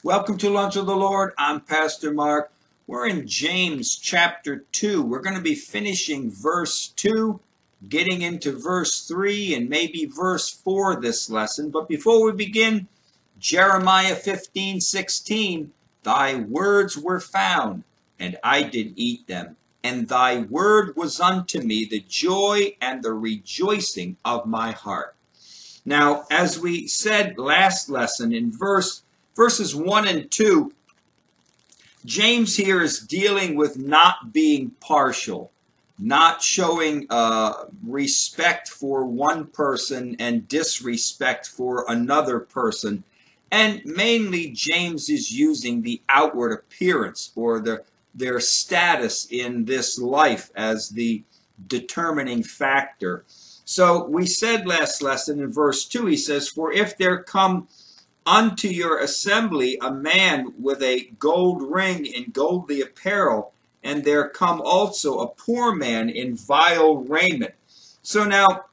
Welcome to Lunch of the Lord. I'm Pastor Mark. We're in James chapter 2. We're going to be finishing verse 2, getting into verse 3 and maybe verse 4 this lesson. But before we begin, Jeremiah 15:16, Thy words were found, and I did eat them. And thy word was unto me the joy and the rejoicing of my heart. Now, as we said last lesson in verses 1 and 2, James here is dealing with not being partial, not showing respect for one person and disrespect for another person. And mainly James is using the outward appearance or their status in this life as the determining factor. So we said last lesson in verse 2, he says, For if there come unto your assembly a man with a gold ring and goldly apparel, and there come also a poor man in vile raiment. So now,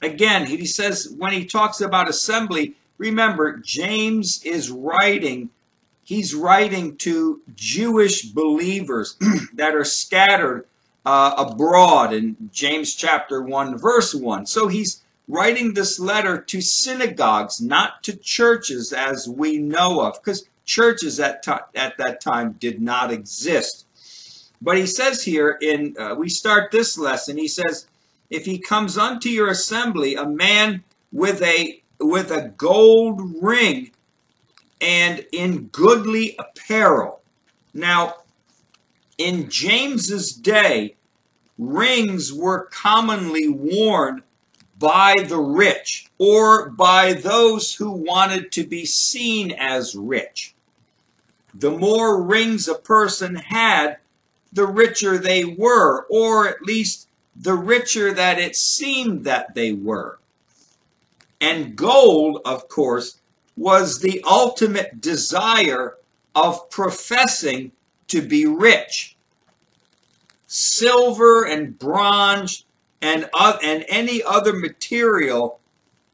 again, he says, when he talks about assembly, remember, James is writing, he's writing to Jewish believers that are scattered abroad in James chapter 1, verse 1. So he's writing this letter to synagogues, not to churches as we know of, because churches at that time did not exist. But he says here, we start this lesson, he says, if he comes unto your assembly, a man with a gold ring and in goodly apparel. Now, in James's day, rings were commonly worn by the rich or by those who wanted to be seen as rich. The more rings a person had, the richer they were, or at least the richer that it seemed that they were. And gold, of course, was the ultimate desire of professing to be rich. Silver and bronze and any other material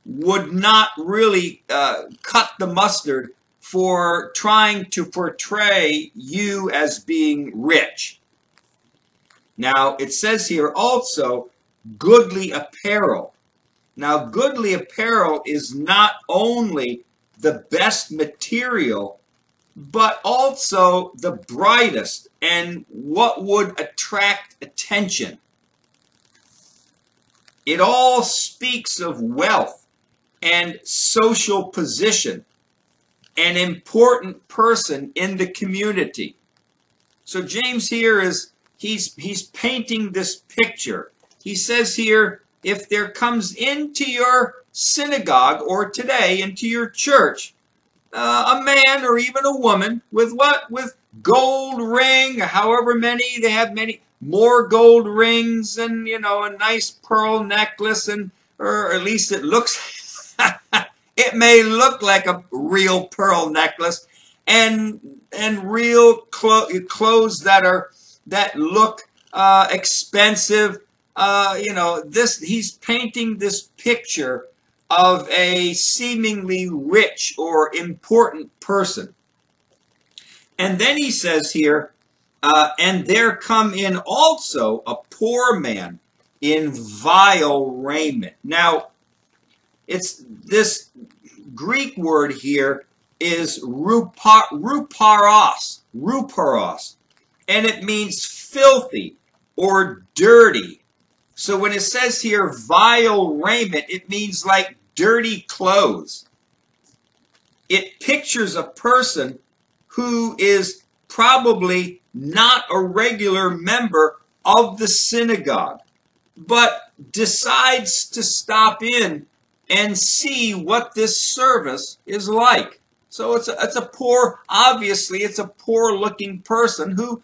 would not really cut the mustard for trying to portray you as being rich. Now, it says here also, goodly apparel. Now, goodly apparel is not only the best material, but also the brightest and what would attract attention. It all speaks of wealth and social position, an important person in the community. So James here he's painting this picture. He says here, if there comes into your synagogue or today into your church, a man or even a woman with what? With gold ring, however many, they have many more gold rings and, a nice pearl necklace, or at least it looks, it may look like a real pearl necklace, and real clothes that look expensive. He's painting this picture of a seemingly rich or important person. And then he says here, and there come in also a poor man in vile raiment. Now, it's this Greek word here is ruparos, and it means filthy or dirty. So when it says here vile raiment, it means like dirty clothes. It pictures a person who is probably not a regular member of the synagogue, but decides to stop in and see what this service is like. So it's a poor, obviously it's a poor looking person who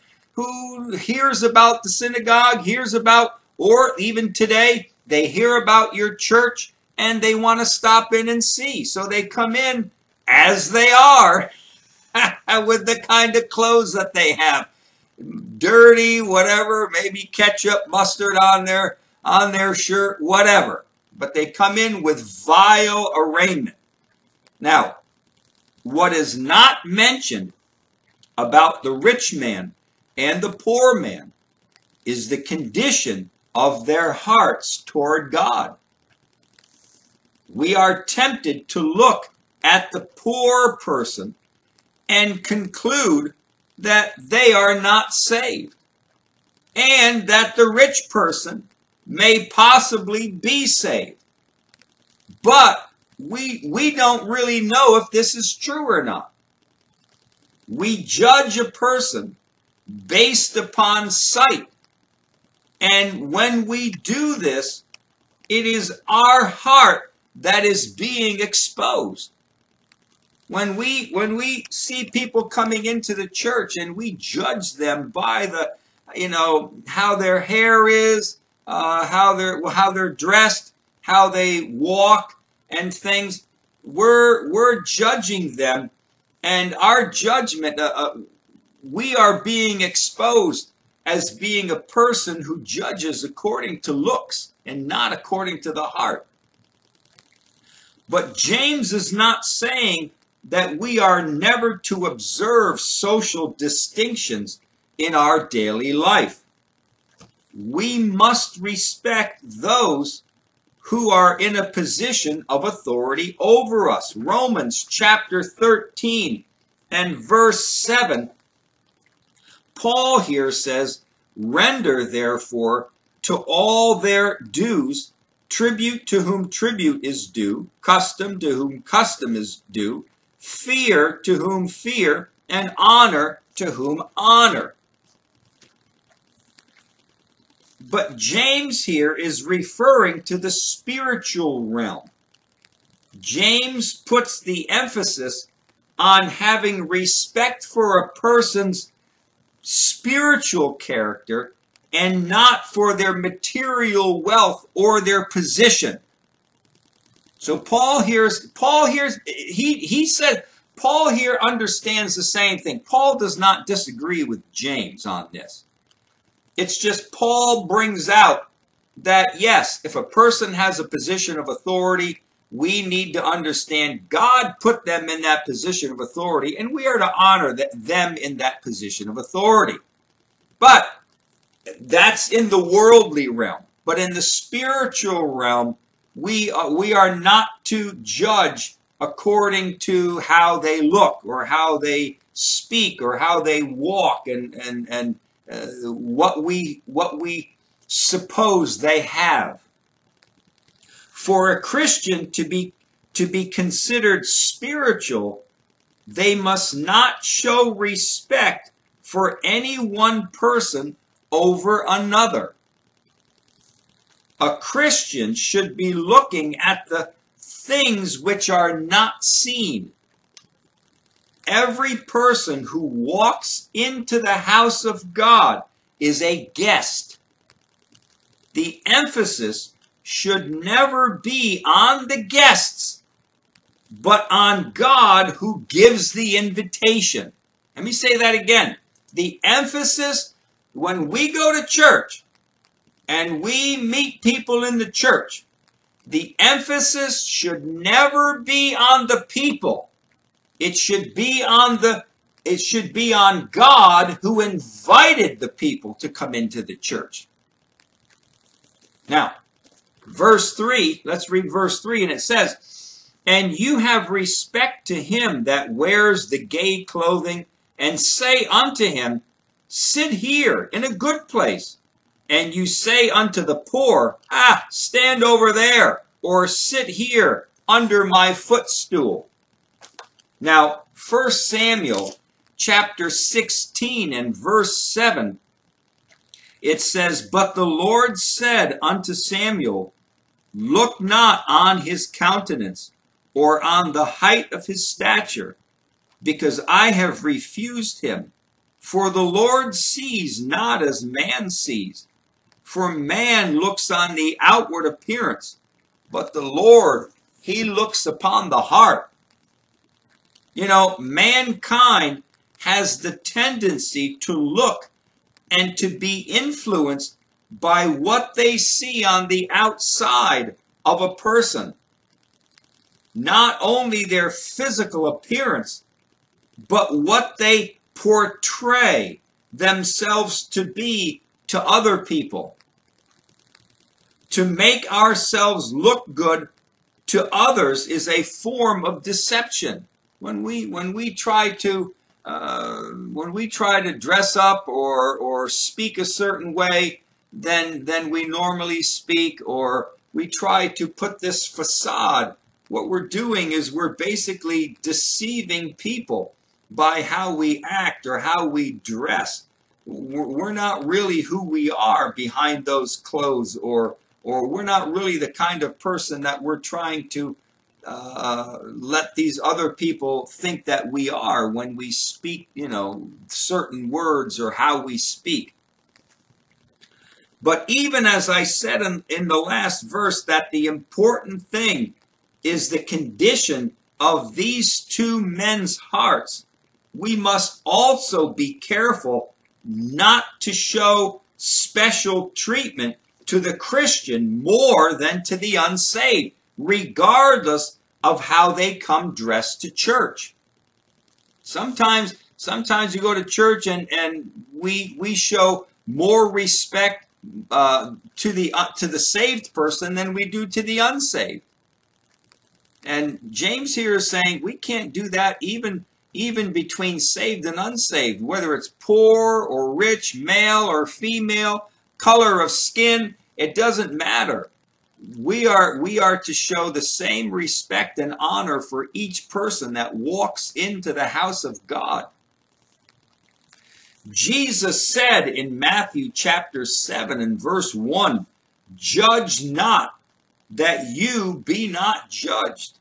hears about the synagogue, hears about, or even today, they hear about your church and they want to stop in and see. So they come in as they are with the kind of clothes that they have. Dirty, whatever, maybe ketchup, mustard on their shirt, whatever. But they come in with vile arraignment. Now, what is not mentioned about the rich man and the poor man is the condition of their hearts toward God. We are tempted to look at the poor person and conclude that they are not saved, and that the rich person may possibly be saved. But we don't really know if this is true or not. We judge a person based upon sight. And when we do this, it is our heart that is being exposed. When we see people coming into the church and we judge them by the, how their hair is, how they're dressed, how they walk and things, we're judging them, and our judgment, we are being exposed as being a person who judges according to looks and not according to the heart. But James is not saying that we are never to observe social distinctions in our daily life. We must respect those who are in a position of authority over us. Romans chapter 13 and verse 7, Paul here says, "Render therefore to all their dues, tribute to whom tribute is due, custom to whom custom is due, fear to whom fear, and honor to whom honor." But James here is referring to the spiritual realm. James puts the emphasis on having respect for a person's spiritual character and not for their material wealth or their position. So Paul here understands the same thing. Paul does not disagree with James on this. It's just Paul brings out that, yes, if a person has a position of authority, we need to understand God put them in that position of authority, and we are to honor them in that position of authority. But that's in the worldly realm. But in the spiritual realm, we are not to judge according to how they look or how they speak or how they walk and what we suppose they have. For a Christian to be considered spiritual, they must not show respect for any one person over another. A Christian should be looking at the things which are not seen. Every person who walks into the house of God is a guest. The emphasis should never be on the guests, but on God who gives the invitation. Let me say that again. The emphasis, when we go to church and we meet people in the church, the emphasis should never be on the people. It should be on God who invited the people to come into the church. Now, verse 3, let's read verse 3, and it says, "And you have respect to him that wears the gay clothing, and say unto him, Sit here in a good place. And you say unto the poor, stand over there, or sit here under my footstool." Now, 1 Samuel chapter 16 and verse 7, it says, "But the Lord said unto Samuel, Look not on his countenance, or on the height of his stature, because I have refused him. For the Lord sees not as man sees. For man looks on the outward appearance, but the Lord, he looks upon the heart." You know, mankind has the tendency to look and to be influenced by what they see on the outside of a person. not only their physical appearance, but what they portray themselves to be to other people. To make ourselves look good to others is a form of deception. When we try to dress up or speak a certain way than we normally speak, or we try to put this facade, what we're doing is we're basically deceiving people by how we act or how we dress. We're not really who we are behind those clothes, or we're not really the kind of person that we're trying to let these other people think that we are when we speak, certain words or how we speak. But even as I said in the last verse, that the important thing is the condition of these two men's hearts, we must also be careful not to show special treatment to the Christian more than to the unsaved, regardless of how they come dressed to church. Sometimes you go to church and we show more respect to the saved person than we do to the unsaved. And James here is saying we can't do that even between saved and unsaved, whether it's poor or rich, male or female, color of skin, it doesn't matter. We are to show the same respect and honor for each person that walks into the house of God. Jesus said in Matthew chapter 7 and verse 1, "Judge not, that you be not judged."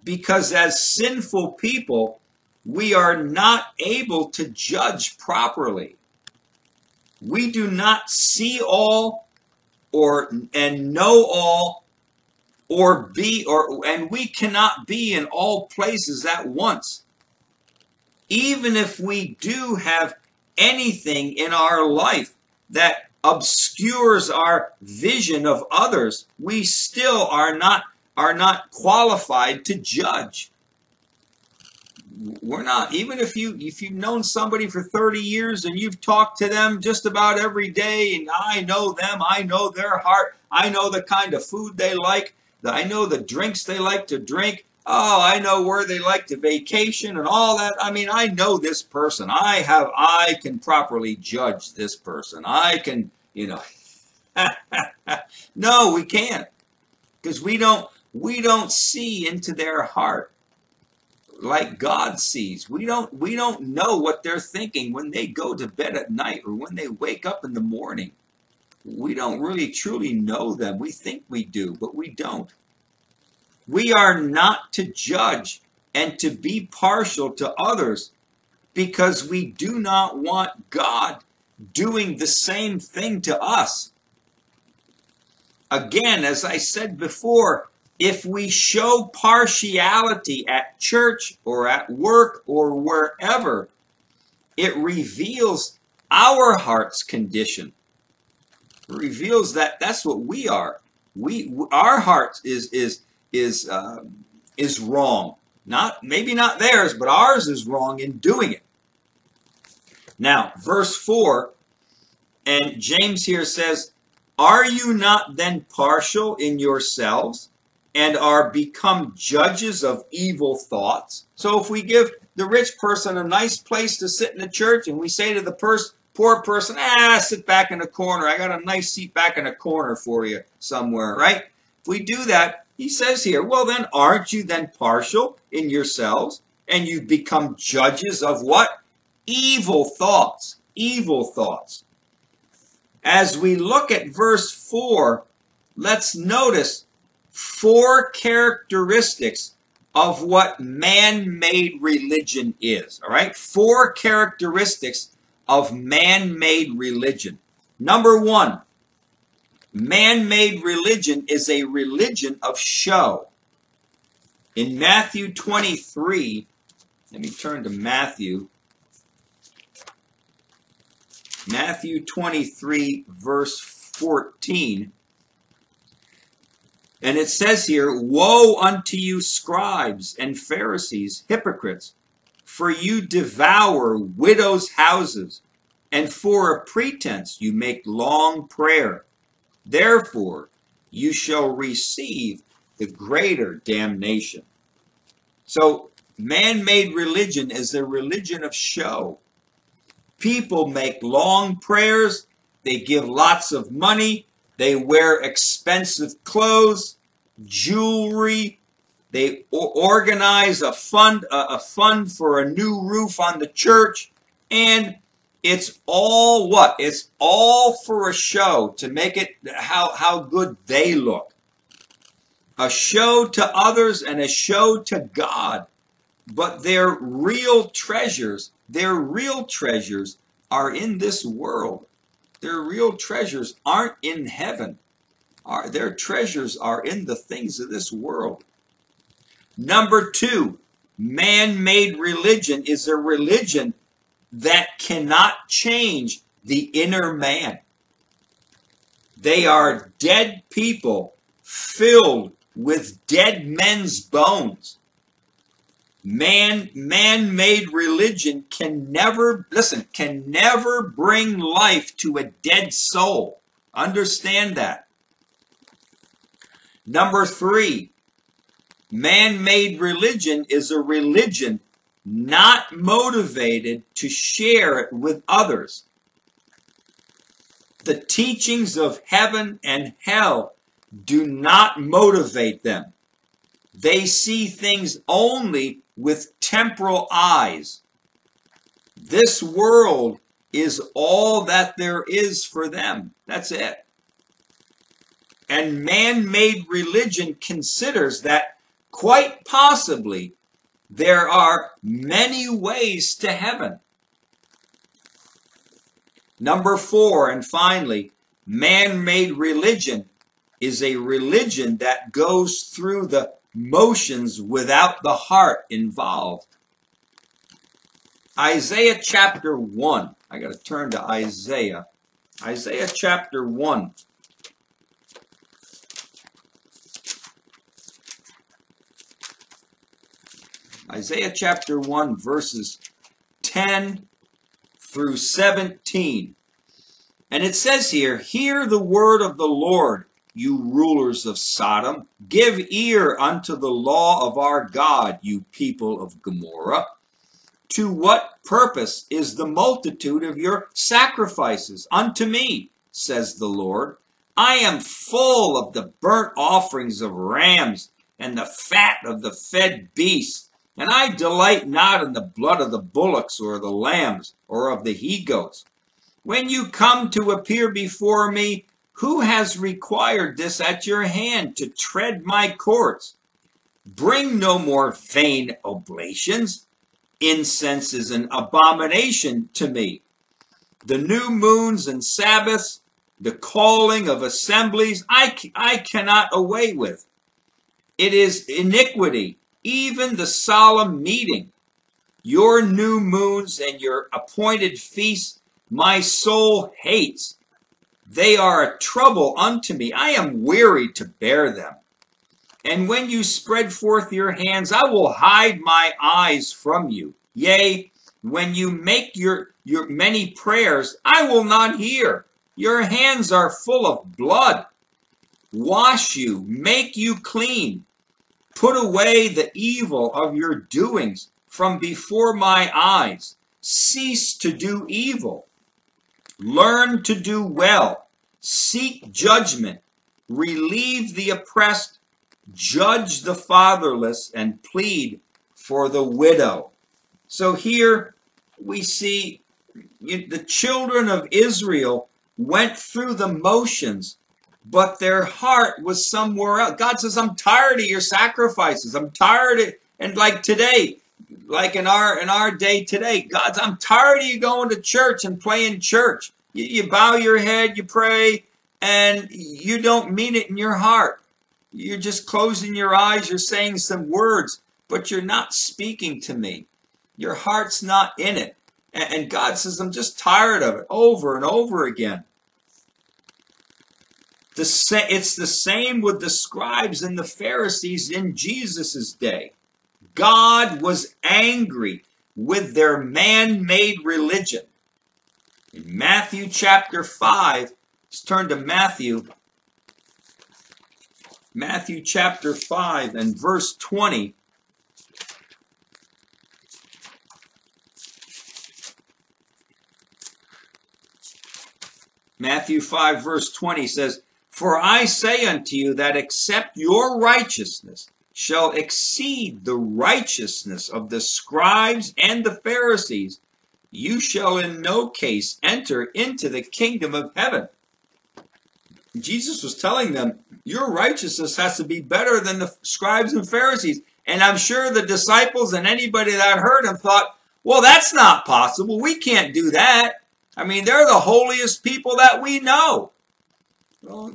Because as sinful people, we are not able to judge properly. We do not see all and know all, and we cannot be in all places at once. Even if we do have anything in our life that obscures our vision of others, we still are not qualified to judge. We're not. Even if you've known somebody for 30 years and you've talked to them just about every day, and I know them, I know their heart, I know the kind of food they like, I know the drinks they like to drink, I know where they like to vacation and all that. I mean, I know this person. I can properly judge this person. I can, No, we can't, because we don't see into their heart like God sees. We don't know what they're thinking when they go to bed at night or when they wake up in the morning. We don't really truly know them. We think we do, but we don't. We are not to judge and to be partial to others, because we do not want God doing the same thing to us. Again, as I said before, if we show partiality at church or at work or wherever, it reveals our heart's condition. It reveals that that's what we are. Our heart is wrong. Maybe not theirs, but ours is wrong in doing it. Now, verse 4, and James here says, "Are you not then partial in yourselves, and are become judges of evil thoughts?" So if we give the rich person a nice place to sit in the church, and we say to the poor person, sit back in the corner. I got a nice seat back in the corner for you somewhere, right? If we do that, he says here, well then, aren't you then partial in yourselves, and you become judges of what? Evil thoughts. Evil thoughts. As we look at verse 4, let's notice 4 characteristics of what man-made religion is. All right? 4 characteristics of man-made religion. Number 1, man-made religion is a religion of show. In Matthew 23, let me turn to Matthew. Matthew 23, verse 14. And it says here, woe unto you, scribes and Pharisees, hypocrites, for you devour widows' houses, and for a pretense you make long prayer. Therefore you shall receive the greater damnation. So man-made religion is a religion of show. People make long prayers, they give lots of money, they wear expensive clothes, jewelry, they organize a fund for a new roof on the church, and it's all what? It's all for a show, to make it how good they look. A show to others and a show to God. But their real treasures are in this world. Their real treasures aren't in heaven. Their treasures are in the things of this world. Number two, man-made religion is a religion that cannot change the inner man. They are dead people filled with dead men's bones. Man-made religion can never bring life to a dead soul. Understand that. Number three, man-made religion is a religion not motivated to share it with others. The teachings of heaven and hell do not motivate them. They see things only with temporal eyes. This world is all that there is for them. That's it. And man-made religion considers that quite possibly there are many ways to heaven. Number four, and finally, man-made religion is a religion that goes through the motions without the heart involved. Isaiah chapter 1. I got to turn to Isaiah. Isaiah chapter 1. Isaiah chapter 1, verses 10 through 17. And it says here, hear the word of the Lord, you rulers of Sodom. Give ear unto the law of our God, you people of Gomorrah. To what purpose is the multitude of your sacrifices unto me, says the Lord? I am full of the burnt offerings of rams and the fat of the fed beasts, and I delight not in the blood of the bullocks or the lambs or of the he-goats. When you come to appear before me, who has required this at your hand to tread my courts? Bring no more vain oblations. Incense is an abomination to me. The new moons and Sabbaths, the calling of assemblies, I cannot away with. It is iniquity, even the solemn meeting. Your new moons and your appointed feasts, my soul hates. They are a trouble unto me. I am weary to bear them. And when you spread forth your hands, I will hide my eyes from you. Yea, when you make your many prayers, I will not hear. Your hands are full of blood. Wash you, make you clean. Put away the evil of your doings from before my eyes. Cease to do evil. Learn to do well. Seek judgment. Relieve the oppressed. Judge the fatherless and plead for the widow. So here we see the children of Israel went through the motions, but their heart was somewhere else. God says, I'm tired of your sacrifices. I'm tired of, and like today, like in our day today, I'm tired of you going to church and playing church. You bow your head, you pray, and you don't mean it in your heart. You're just closing your eyes, you're saying some words, but you're not speaking to me. Your heart's not in it. And God says, I'm just tired of it, over and over again. It's the same with the scribes and the Pharisees in Jesus' day. God was angry with their man-made religion. In Matthew chapter 5, let's turn to Matthew chapter 5 and verse 20. Matthew 5 verse 20 says, "For I say unto you that except your righteousness shall exceed the righteousness of the scribes and the Pharisees, you shall in no case enter into the kingdom of heaven." Jesus was telling them, your righteousness has to be better than the scribes and Pharisees. And I'm sure the disciples and anybody that heard him thought, well, that's not possible. We can't do that. I mean, they're the holiest people that we know. Well,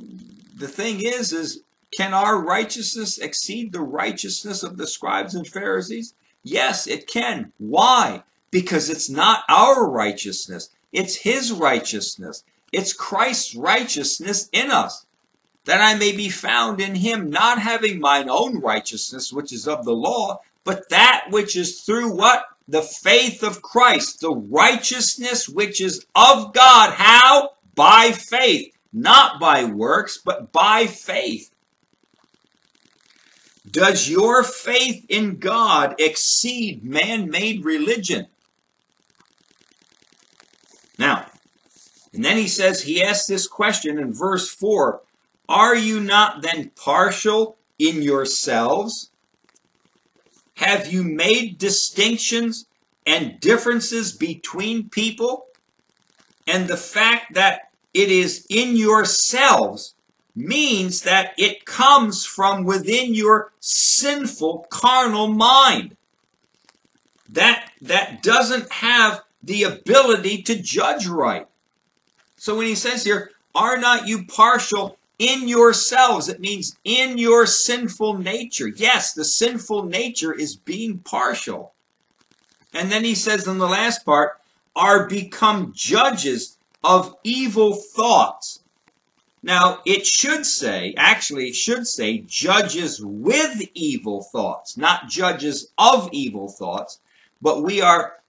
the thing is can our righteousness exceed the righteousness of the scribes and Pharisees? Yes, it can. Why? Because it's not our righteousness. It's his righteousness. It's Christ's righteousness in us, that I may be found in him, not having mine own righteousness, which is of the law, but that which is through what? The faith of Christ, the righteousness which is of God. How? By faith. Not by works, but by faith. Does your faith in God exceed man-made religion? Now, and then he asks this question in verse 4, "Are you not then partial in yourselves? Have you made distinctions and differences between people?" And the fact that it is in yourselves means that it comes from within your sinful carnal mind. That doesn't have the ability to judge right. So when he says here, "Are not you partial in yourselves?" it means in your sinful nature. Yes, the sinful nature is being partial. And then he says in the last part, "Are become judges of evil thoughts." Now, it should say judges with evil thoughts, not judges of evil thoughts. But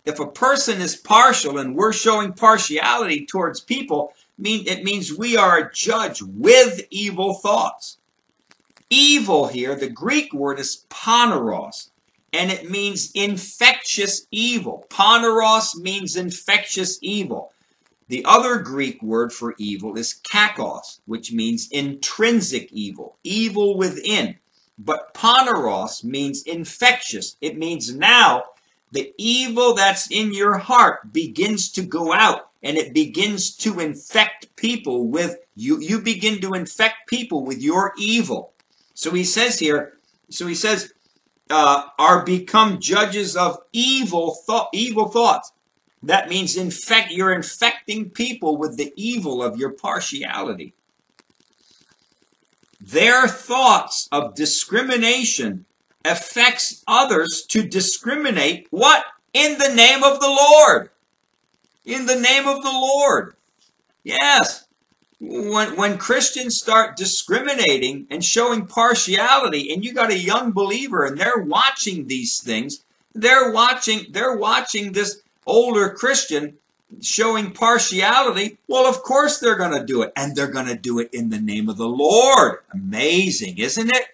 if a person is partial and we're showing partiality towards people, it means we are a judge with evil thoughts. Evil here, the Greek word is poneros, and it means infectious evil. Poneros means infectious evil. The other Greek word for evil is kakos, which means intrinsic evil, evil within. But poneros means infectious. It means now the evil that's in your heart begins to go out, and it begins to infect people with you. You begin to infect people with your evil. So he says here, are become judges of evil thoughts. That means you're infecting people with the evil of your partiality. Their thoughts of discrimination affects others to discriminate what? In the name of the Lord. In the name of the Lord. Yes. When Christians start discriminating and showing partiality, and you got a young believer and they're watching these things, they're watching this older Christian showing partiality, well, of course they're going to do it. And they're going to do it in the name of the Lord. Amazing, isn't it?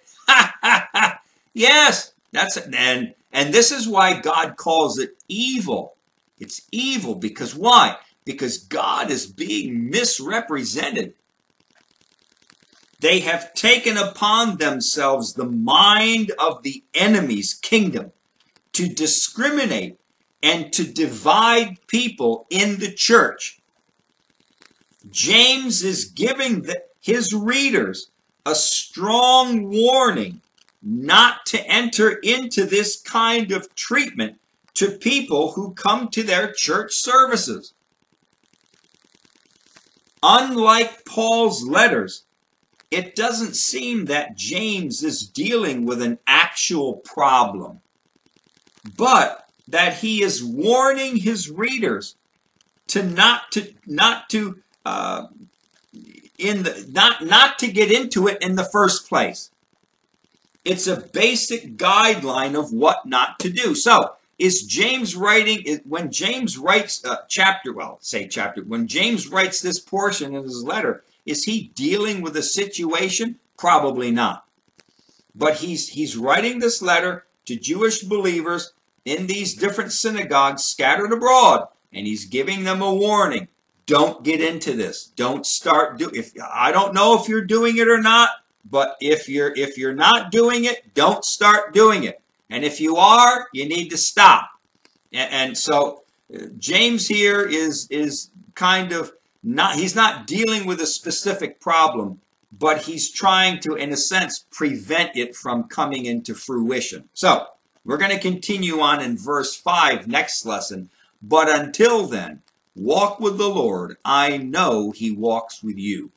Yes, and this is why God calls it evil. It's evil because why? Because God is being misrepresented. They have taken upon themselves the mind of the enemy's kingdom to discriminate and to divide people in the church. James is giving his readers a strong warning not to enter into this kind of treatment to people who come to their church services. Unlike Paul's letters, it doesn't seem that James is dealing with an actual problem, but that he is warning his readers to not to not to get into it in the first place. It's a basic guideline of what not to do. So, is James writing, when James writes when James writes this portion in his letter, is he dealing with a situation? Probably not. But he's writing this letter to Jewish believers in these different synagogues scattered abroad, and he's giving them a warning. Don't get into this. Don't start I don't know if you're doing it or not, but if you're not doing it, don't start doing it. And if you are, you need to stop. And so James here is kind of he's not dealing with a specific problem, but he's trying to, in a sense, prevent it from coming into fruition. So we're going to continue on in verse 5 next lesson. But until then, walk with the Lord. I know he walks with you.